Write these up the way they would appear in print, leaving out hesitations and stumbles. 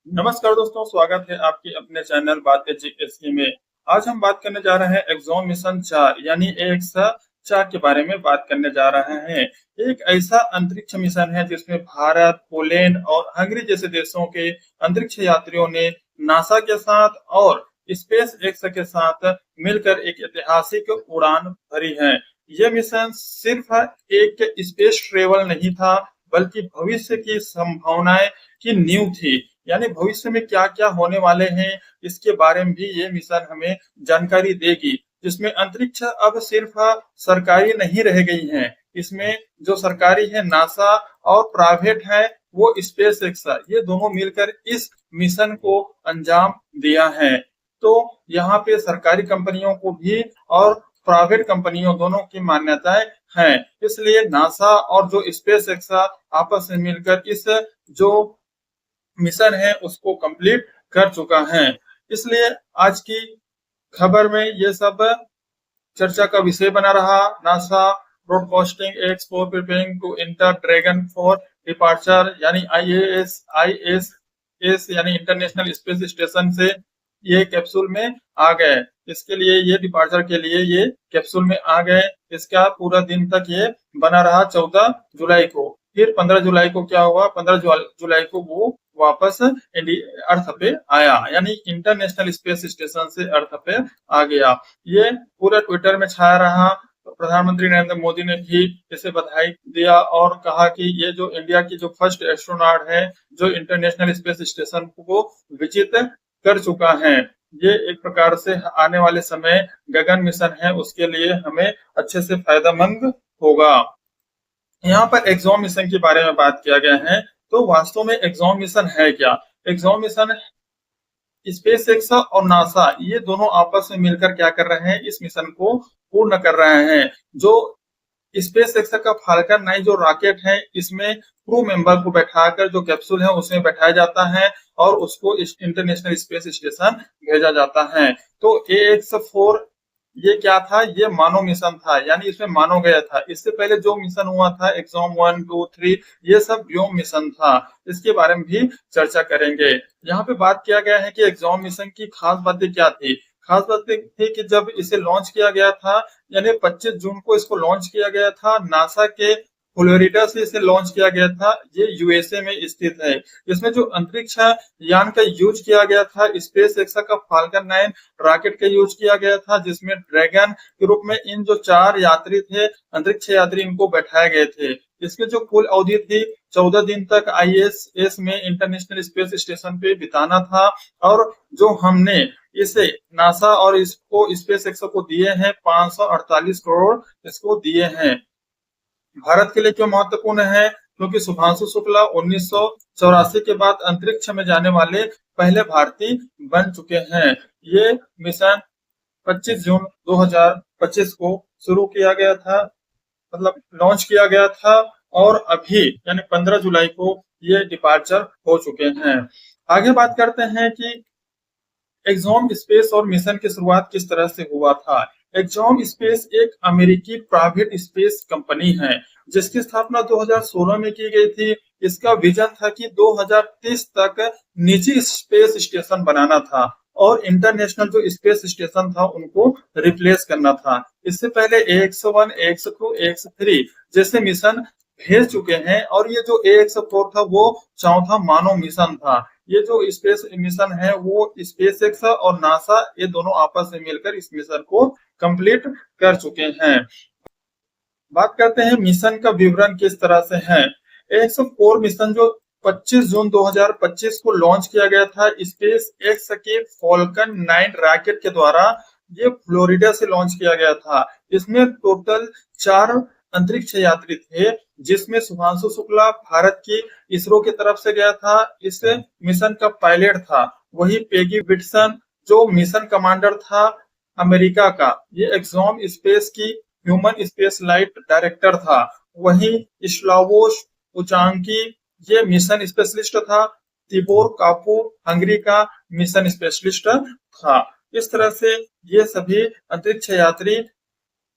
नमस्कार दोस्तों, स्वागत है आपके अपने चैनल बातें जीएसके में। आज हम बात करने जा रहे हैं एक्सॉम मिशन 4 यानी एक्सा 4 के बारे में बात करने जा रहे हैं। एक ऐसा अंतरिक्ष मिशन है जिसमें भारत, पोलैंड और हंगरी जैसे देशों के अंतरिक्ष यात्रियों ने नासा के साथ और स्पेस एक्स के साथ मिलकर एक ऐतिहासिक उड़ान भरी है। यह मिशन सिर्फ एक स्पेस ट्रेवल नहीं था, बल्कि भविष्य की संभावनाएं की नींव थी। यानी भविष्य में क्या क्या होने वाले हैं, इसके बारे में भी ये मिशन हमें जानकारी देगी। जिसमें अंतरिक्ष अब सिर्फ सरकारी नहीं रह गई है, इसमें जो सरकारी है नासा और प्राइवेट है वो स्पेस एक्स, ये दोनों मिलकर इस मिशन को अंजाम दिया है। तो यहाँ पे सरकारी कंपनियों को भी और प्राइवेट कंपनियों दोनों की मान्यताएं हैं, इसलिए नासा और जो स्पेस एक्स आपस में मिलकर इस जो मिशन है उसको कंप्लीट कर चुका है। इसलिए आज की खबर में ये सब चर्चा का विषय बना रहा। NASA broadcasting X for preparing to enter Dragon for departure यानी आईएसएस यानी इंटरनेशनल स्पेस स्टेशन से ये कैप्सूल में आ गए। इसके लिए ये डिपार्चर के लिए ये कैप्सूल में आ गए। इसका पूरा दिन तक ये बना रहा 14 जुलाई को। फिर 15 जुलाई को क्या हुआ, 15 जुलाई को वो वापस अर्थ पे आया, यानी इंटरनेशनल स्पेस स्टेशन से अर्थ पे आ गया। ये पूरा ट्विटर में छाया रहा। प्रधानमंत्री नरेंद्र मोदी ने भी इसे बधाई दिया और कहा कि ये जो इंडिया की जो फर्स्ट एस्ट्रोनॉट है जो इंटरनेशनल स्पेस स्टेशन को विजिट कर चुका है। ये एक प्रकार से आने वाले समय गगन मिशन है उसके लिए हमें अच्छे से फायदेमंद होगा। यहाँ पर एक्सॉम मिशन के बारे में बात किया गया है। तो वास्तव में एक्सॉम मिशन है क्या? एक्सॉम मिशन स्पेस एक्स और नासा ये दोनों आपस में मिलकर क्या कर रहे हैं, इस मिशन को पूर्ण कर रहे हैं। जो स्पेस एक्स का फाल्कन 9 जो रॉकेट है, इसमें क्रू मेंबर को बैठाकर जो कैप्सूल है उसमें बैठाया जाता है और उसको इंटरनेशनल स्पेस स्टेशन भेजा जाता है। तो AX4 ये क्या था, ये मानव मिशन था, यानी इसमें मानव गया था। इससे पहले जो मिशन हुआ था एक्सॉम 1, 2, 3 ये सब व्योम मिशन था। इसके बारे में भी चर्चा करेंगे। यहाँ पे बात किया गया है कि एक्सॉम मिशन की खास बातें क्या थी। खास बात थी कि जब इसे लॉन्च किया गया था, यानी 25 जून को इसको लॉन्च किया गया था। नासा के फ्लोरिडा से इसे लॉन्च किया गया था। ये यूएसए में स्थित है। इसमें जो अंतरिक्ष यान का यूज किया गया था, स्पेस एक्स का फाल्कन 9 रॉकेट का यूज किया गया था, जिसमें ड्रैगन के रूप में इन जो 4 यात्री थे, अंतरिक्ष यात्री, इनको बैठाए गए थे। इसकी जो कुल अवधि थी 14 दिन तक आईएसएस में इंटरनेशनल स्पेस स्टेशन पे बिताना था। और जो हमने इसे नासा और इसको स्पेस एक्स को दिए हैं 548 करोड़ इसको दिए हैं। भारत के लिए क्यों महत्वपूर्ण है? क्योंकि शुभांशु शुक्ला 1984 के बाद अंतरिक्ष में जाने वाले पहले भारतीय बन चुके हैं। ये मिशन 25 जून 2025 को शुरू किया गया था, मतलब लॉन्च किया गया था, और अभी यानी 15 जुलाई को ये डिपार्चर हो चुके हैं। आगे बात करते हैं कि एक्सॉम स्पेस और मिशन की शुरुआत किस तरह से हुआ था। एक्सॉम स्पेस एक अमेरिकी प्राइवेट स्पेस कंपनी है जिसकी स्थापना 2016 में की गई थी। इसका विजन था कि 2030 तक निजी स्पेस स्टेशन बनाना था और इंटरनेशनल जो स्पेस स्टेशन था उनको रिप्लेस करना था। इससे पहले AX1, AX2, AX3 जैसे मिशन भेज चुके हैं और ये जो AX4 था वो चौथा मानव मिशन था। ये जो स्पेस मिशन है वो स्पेस एक्स और नासा ये दोनों आपस में मिलकर इस मिशन को कंप्लीट कर चुके हैं। बात करते हैं मिशन का विवरण किस तरह से है। AX4 मिशन जो 25 जून 2025 को लॉन्च किया गया था स्पेस एक्स के फॉल्कन 9 रॉकेट के द्वारा, ये फ्लोरिडा से लॉन्च किया गया था। इसमें टोटल 4 अंतरिक्ष यात्री थे, जिसमें शुभांशु शुक्ला भारत की इसरो की तरफ से गया था, इस मिशन का पायलट था। वही पेगी विटसन जो मिशन कमांडर था अमेरिका का, ये एक्सॉम स्पेस की ह्यूमन स्पेस लाइट डायरेक्टर था। वही स्लावोश उचांकी ये मिशन स्पेशलिस्ट था। तिबोर कापू हंगरी का मिशन स्पेशलिस्ट था। इस तरह से ये सभी अंतरिक्ष यात्री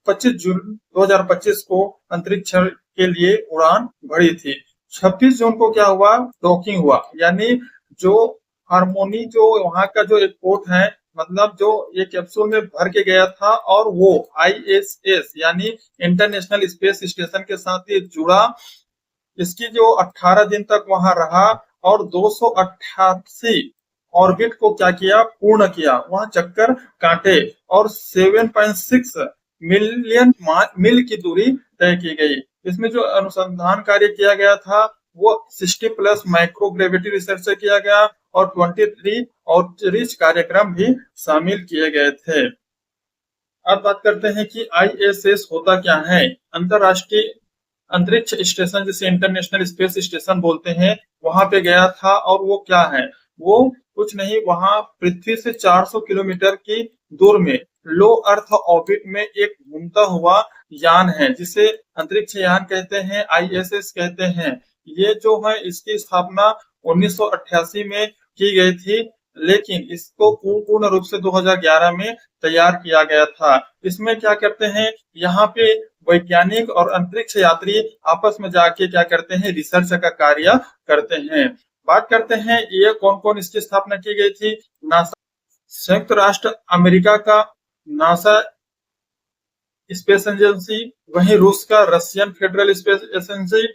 25 जून 2025 को अंतरिक्ष के लिए उड़ान भरी थी। 26 जून को क्या हुआ, डॉकिंग हुआ, यानी जो हार्मोनी जो वहां का जो एक पोर्ट है, मतलब जो ये कैप्सूल में भर के गया था और वो आईएसएस यानी इंटरनेशनल स्पेस स्टेशन के साथ ये जुड़ा। इसकी जो 18 दिन तक वहां रहा और 288 ऑर्बिट को क्या किया, पूर्ण किया, वहां चक्कर काटे और 7.6 मिलियन मील की दूरी तय की गई। इसमें जो अनुसंधान कार्य किया गया था वो 60 प्लस माइक्रोग्रेविटी रिसर्च से किया गया और 23 आउटरीच कार्यक्रम भी शामिल किए गए थे। अब बात करते हैं कि आईएसएस होता क्या है। अंतरराष्ट्रीय अंतरिक्ष स्टेशन, जिसे इंटरनेशनल स्पेस स्टेशन बोलते हैं, वहां पे गया था और वो क्या है, वो कुछ नहीं, वहां पृथ्वी से 400 किलोमीटर की दूर में लो अर्थ ऑर्बिट में एक घूमता हुआ यान है जिसे अंतरिक्ष यान कहते हैं, आईएसएस कहते हैं। ये जो है इसकी स्थापना 1988 में की गई थी, लेकिन इसको पूर्ण रूप से 2011 में तैयार किया गया था। इसमें क्या करते हैं, यहाँ पे वैज्ञानिक और अंतरिक्ष यात्री आपस में जाके क्या करते हैं, रिसर्च का कार्य करते हैं। बात करते हैं ये कौन कौन इसकी स्थापना की गई थी। नासा, संयुक्त राष्ट्र अमेरिका का नासा स्पेस एजेंसी, वहीं रूस का रशियन फेडरल स्पेस एजेंसी,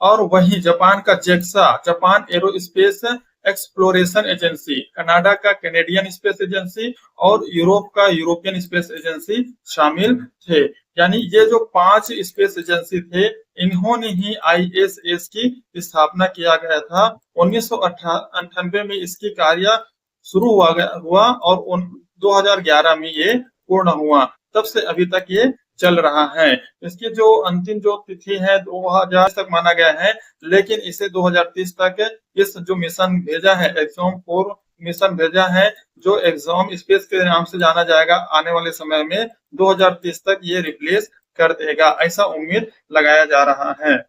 और वहीं जापान का जेक्सा Japan aerospace exploration agency, Canada का कैनेडियन स्पेस एजेंसी और यूरोप का यूरोपियन स्पेस एजेंसी शामिल थे। यानी ये जो 5 स्पेस एजेंसी थे, इन्होंने ही आईएसएस की स्थापना किया गया था। 1998 में इसकी कार्य शुरू हुआ और 2011 में ये पूर्ण हुआ। तब से अभी तक ये चल रहा है। इसकी जो अंतिम जो तिथि है 2000 तक माना गया है, लेकिन इसे 2030 तक इस जो मिशन भेजा है, एक्सॉम 4 मिशन भेजा है, जो एक्सॉम स्पेस के नाम से जाना जाएगा, आने वाले समय में 2030 तक ये रिप्लेस कर देगा, ऐसा उम्मीद लगाया जा रहा है।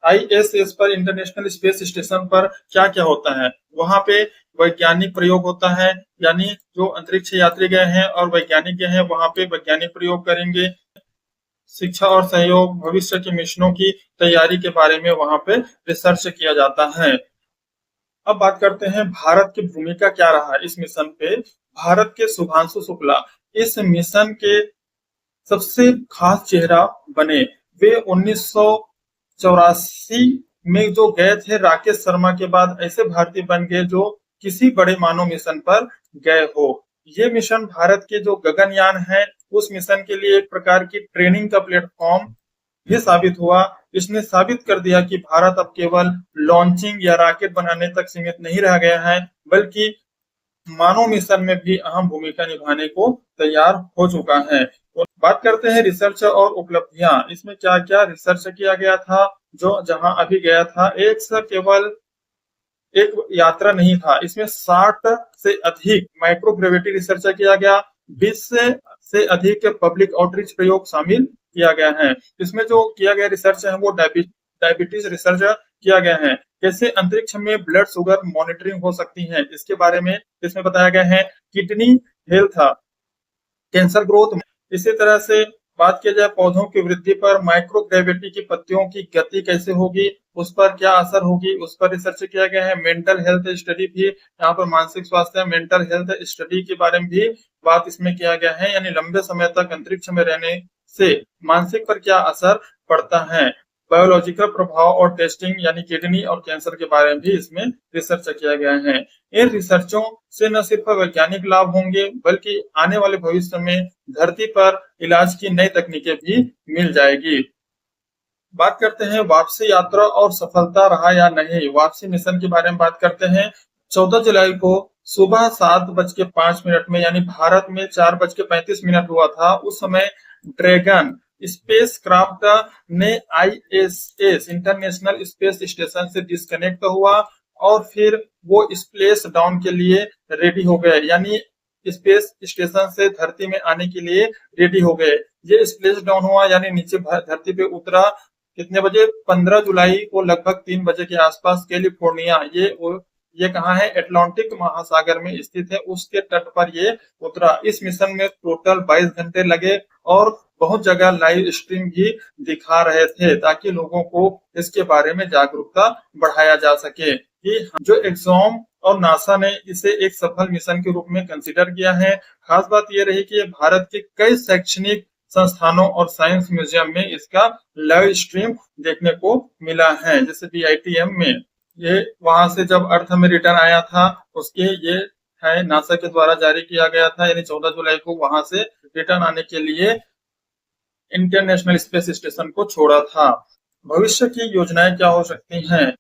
आईएसएस पर, इंटरनेशनल स्पेस स्टेशन पर क्या क्या होता है, वहां पे वैज्ञानिक प्रयोग होता है, यानी जो अंतरिक्ष यात्री गए हैं और वैज्ञानिक गए हैं वहां पे वैज्ञानिक प्रयोग करेंगे। शिक्षा और सहयोग, भविष्य के मिशनों की तैयारी के बारे में वहां पे रिसर्च किया जाता है। अब बात करते हैं भारत की भूमिका क्या रहा इस मिशन पे। भारत के शुभांशु शुक्ला इस मिशन के सबसे खास चेहरा बने। वे 1984 में जो गए थे, राकेश शर्मा के बाद ऐसे भारतीय बन गए जो किसी बड़े मानव मिशन पर गए हो। ये मिशन भारत के जो गगनयान है उस मिशन के लिए एक प्रकार की ट्रेनिंग का प्लेटफॉर्म भी साबित हुआ। इसने साबित कर दिया कि भारत अब केवल लॉन्चिंग या रॉकेट बनाने तक सीमित नहीं रह गया है, बल्कि मानव मिशन में भी अहम भूमिका निभाने को तैयार हो चुका है। तो बात करते हैं रिसर्च और उपलब्धियां। इसमें क्या क्या रिसर्च किया गया था, जो जहां अभी गया था। एक से केवल एक यात्रा नहीं था, इसमें 60 से अधिक माइक्रोग्रेविटी रिसर्च किया गया, 20 से अधिक पब्लिक आउटरीच प्रयोग शामिल किया गया है। इसमें जो किया गया रिसर्च है वो डायबिटीज रिसर्च किया गया है। कैसे अंतरिक्ष में ब्लड शुगर मॉनिटरिंग हो सकती है, इसके बारे में इसमें बताया गया है। Kidney health, cancer growth. इसी तरह से बात किया जाए पौधों की वृद्धि पर, माइक्रोग्रेविटी की पत्तियों की गति कैसे होगी, उस पर क्या असर होगी, उस पर रिसर्च किया गया है। मेंटल हेल्थ स्टडी भी, यहाँ पर मानसिक स्वास्थ्य मेंटल हेल्थ स्टडी के बारे में भी बात इसमें किया गया है, यानी लंबे समय तक अंतरिक्ष में रहने से मानसिक पर क्या असर पड़ता है। बायोलॉजिकल प्रभाव और टेस्टिंग, यानी किडनी और कैंसर के बारे में भी इसमें रिसर्च किया गया है। इन रिसर्चों से न सिर्फ वैज्ञानिक लाभ होंगे, बल्कि आने वाले भविष्य में धरती पर इलाज की नई तकनीकें भी मिल जाएगी। बात करते हैं वापसी यात्रा और सफलता रहा या नहीं। वापसी मिशन के बारे में बात करते हैं। 14 जुलाई को सुबह 7:05 में, यानी भारत में 4:35 हुआ था। उस समय ड्रैगन स्पेस क्राफ्ट ने आईएसएस इंटरनेशनल स्पेस स्टेशन से डिस्कनेक्ट हुआ और फिर वो स्प्लेश डाउन के लिए रेडी हो गए, यानी स्पेस स्टेशन से धरती में आने के लिए रेडी हो गए। ये स्प्लेश डाउन हुआ, यानी नीचे धरती पे उतरा कितने बजे, 15 जुलाई को लगभग 3 बजे के आसपास। कैलिफोर्निया, ये कहाँ है, अटलांटिक महासागर में स्थित है, उसके तट पर ये उतरा। इस मिशन में टोटल 22 घंटे लगे और बहुत जगह लाइव स्ट्रीम भी दिखा रहे थे, ताकि लोगों को इसके बारे में जागरूकता बढ़ाया जा सके कि जो एक्सॉम और नासा ने इसे एक सफल मिशन के रूप में कंसीडर किया है। खास बात यह रही कि ये भारत के कई शैक्षणिक संस्थानों और साइंस म्यूजियम में इसका लाइव स्ट्रीम देखने को मिला है। जैसे BITM में ये वहां से जब अर्थ में रिटर्न आया था, उसके ये है नासा के द्वारा जारी किया गया था, यानी 14 जुलाई को वहां से रिटर्न आने के लिए इंटरनेशनल स्पेस स्टेशन को छोड़ा था। भविष्य की योजनाएं क्या हो सकती हैं?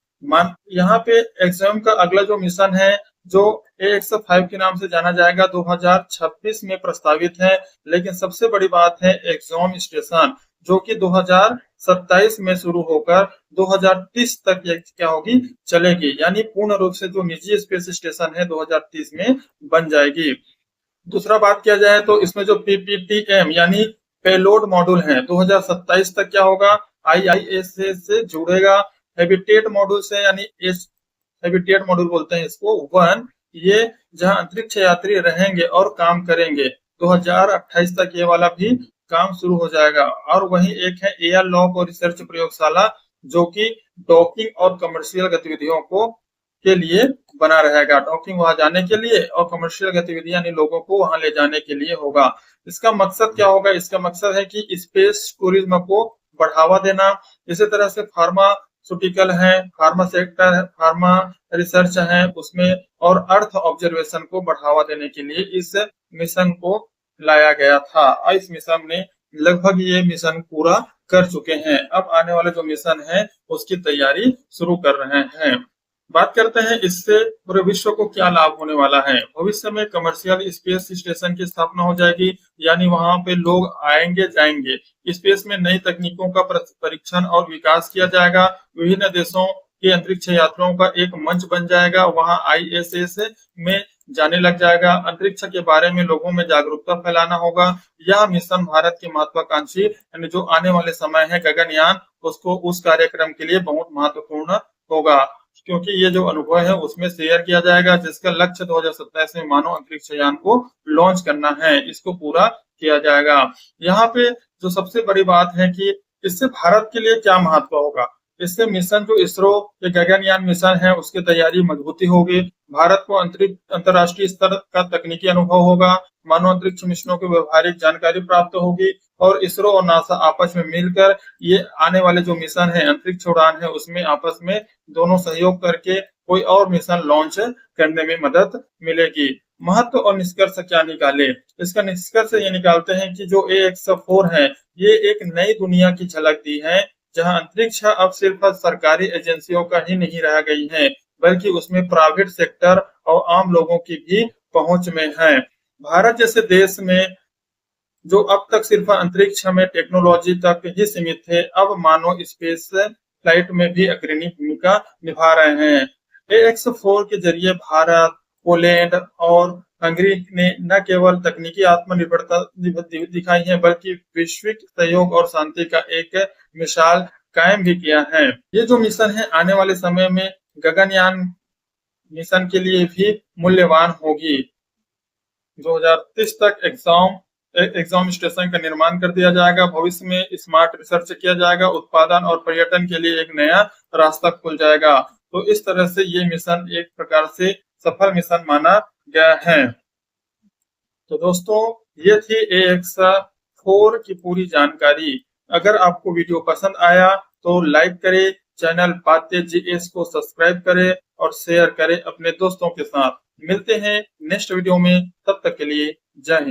यहाँ पे एक्सॉम का अगला जो मिशन है, जो AX5 के नाम से जाना जाएगा, 2026 में प्रस्तावित है। लेकिन सबसे बड़ी बात है एक्सॉम स्टेशन, जो कि 2027 में शुरू होकर 2030 तक ये क्या होगी, चलेगी। यानी पूर्ण रूप से जो निजी स्पेस स्टेशन है 2030 में बन जाएगी। दूसरा बात किया जाए तो इसमें जो PPTM यानी पेलोड मॉड्यूल है, 2027 तक क्या होगा, IISS से जुड़ेगा। हैबिटेट मॉड्यूल से, यानी हैबिटेट मॉड्यूल बोलते हैं इसको, 1, ये जहां अंतरिक्ष यात्री रहेंगे और काम करेंगे, 2028 तक ये वाला भी काम शुरू हो जाएगा। और वहीं एक है एयर लॉक और रिसर्च प्रयोगशाला, जो कि डॉकिंग और कमर्शियल गतिविधियों को के लिए बना रहेगा। डॉकिंग वहां जाने के लिए और कमर्शियल गतिविधियां यानी लोगों को वहां ले जाने के लिए होगा। इसका मकसद क्या होगा? इसका मकसद है कि स्पेस टूरिज्म को बढ़ावा देना। इसी तरह से फार्मास्यूटिकल है, फार्मा सेक्टर है, फार्मा रिसर्च है उसमें, और अर्थ ऑब्जर्वेशन को बढ़ावा देने के लिए इस मिशन को लाया गया था। और इस मिशन ने लगभग ये मिशन पूरा कर चुके हैं। अब आने वाले जो मिशन है उसकी तैयारी शुरू कर रहे हैं। बात करते हैं इससे पूरे विश्व को क्या लाभ होने वाला है। भविष्य में कमर्शियल स्पेस स्टेशन की स्थापना हो जाएगी, यानी वहां पे लोग आएंगे जाएंगे। स्पेस में नई तकनीकों का परीक्षण और विकास किया जाएगा। विभिन्न देशों के अंतरिक्ष यात्रियों का एक मंच बन जाएगा, वहां ISS में जाने लग जाएगा। अंतरिक्ष के बारे में लोगों में जागरूकता फैलाना होगा। यह मिशन भारत की महत्वाकांक्षी यानी जो आने वाले समय है गगनयान, उसको उस कार्यक्रम के लिए बहुत महत्वपूर्ण होगा, क्योंकि ये जो अनुभव है उसमें शेयर किया जाएगा, जिसका लक्ष्य 2027 में मानव अंतरिक्ष यान को लॉन्च करना है। इसको पूरा किया जाएगा। यहाँ पे जो सबसे बड़ी बात है कि इससे भारत के लिए क्या महत्व होगा। इससे मिशन जो इसरो के गगनयान मिशन है उसकी तैयारी मजबूती होगी। भारत को अंतर्राष्ट्रीय स्तर का तकनीकी अनुभव होगा। मानव अंतरिक्ष मिशनों की व्यवहारिक जानकारी प्राप्त होगी और इसरो और नासा आपस में मिलकर ये आने वाले जो मिशन है अंतरिक्ष उड़ान है उसमें आपस में दोनों सहयोग करके कोई और मिशन लॉन्च करने में मदद मिलेगी। महत्व और निष्कर्ष क्या निकाले? इसका निष्कर्ष ये निकालते हैं कि जो AX4 है ये एक नई दुनिया की झलक दी है, जहां अंतरिक्ष अब सिर्फ सरकारी एजेंसियों का ही नहीं रह गई है, बल्कि उसमें प्राइवेट सेक्टर और आम लोगों की भी पहुंच में है। भारत जैसे देश में जो अब तक सिर्फ अंतरिक्ष में टेक्नोलॉजी तक ही सीमित थे, अब मानव स्पेस फ्लाइट में भी अग्रणी भूमिका निभा रहे हैं। AX4 के जरिए भारत, पोलैंड और हंगरी ने न केवल तकनीकी आत्मनिर्भरता दिखाई है, बल्कि वैश्विक सहयोग और शांति का एक मिसाल कायम भी किया है। ये जो मिशन है आने वाले समय में गगनयान मिशन के लिए भी मूल्यवान होगी। 2030 तक एग्जाम स्टेशन का निर्माण कर दिया जाएगा। भविष्य में स्मार्ट रिसर्च किया जाएगा। उत्पादन और पर्यटन के लिए एक नया रास्ता खुल जाएगा। तो इस तरह से ये मिशन एक प्रकार से सफल मिशन माना गया है। तो दोस्तों ये थी AX4 की पूरी जानकारी। अगर आपको वीडियो पसंद आया तो लाइक करें, चैनल बातें GS को सब्सक्राइब करें और शेयर करें अपने दोस्तों के साथ। मिलते हैं नेक्स्ट वीडियो में, तब तक के लिए जय हिंद।